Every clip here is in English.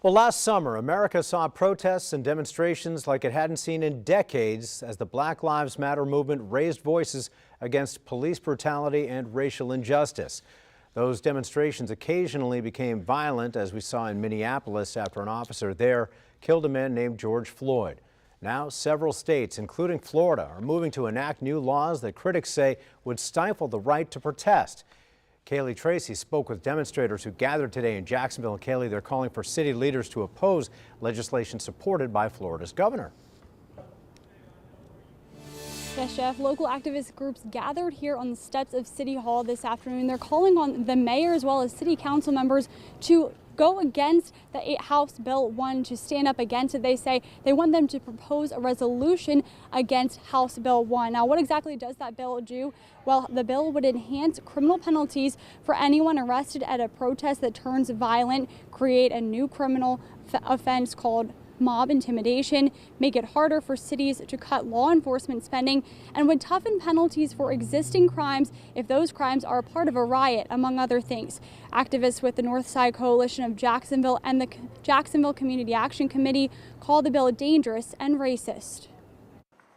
Well, last summer, America saw protests and demonstrations like it hadn't seen in decades as the Black Lives Matter movement raised voices against police brutality and racial injustice. Those demonstrations occasionally became violent, as we saw in Minneapolis after an officer there killed a man named George Floyd. Now, several states, including Florida, are moving to enact new laws that critics say would stifle the right to protest. Kaylee Tracy spoke with demonstrators who gathered today in Jacksonville. And Kaylee, they're calling for city leaders to oppose legislation supported by Florida's governor. Yes, Jeff. Local activist groups gathered here on the steps of City Hall this afternoon. They're calling on the mayor as well as city council members to go against the House Bill 1, to stand up against it. They say they want them to propose a resolution against House Bill 1. Now, what exactly does that bill do? Well, the bill would enhance criminal penalties for anyone arrested at a protest that turns violent, create a new criminal offense called mob intimidation, make it harder for cities to cut law enforcement spending, and would toughen penalties for existing crimes if those crimes are a part of a riot, among other things. Activists with the North Side Coalition of Jacksonville and the Jacksonville Community Action Committee call the bill dangerous and racist.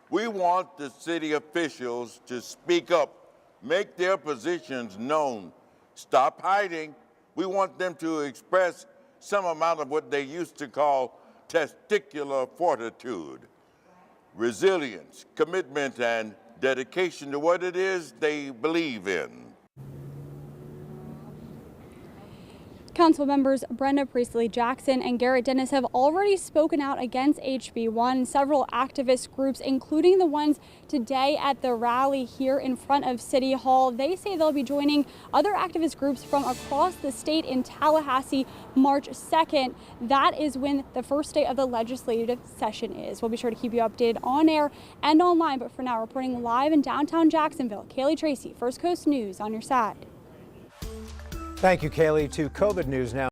We want the city officials to speak up, make their positions known, stop hiding. We want them to express some amount of what they used to call testicular fortitude, resilience, commitment, and dedication to what it is they believe in. Council members Brenda Priestley Jackson and Garrett Dennis have already spoken out against HB 1. Several activist groups, including the ones today at the rally here in front of City Hall, they say they'll be joining other activist groups from across the state in Tallahassee March 2nd. That is when the first day of the legislative session is. We'll be sure to keep you updated on air and online, but for now, reporting live in downtown Jacksonville, Kaylee Tracy, First Coast News on your side. Thank you, Kaylee. To COVID news now.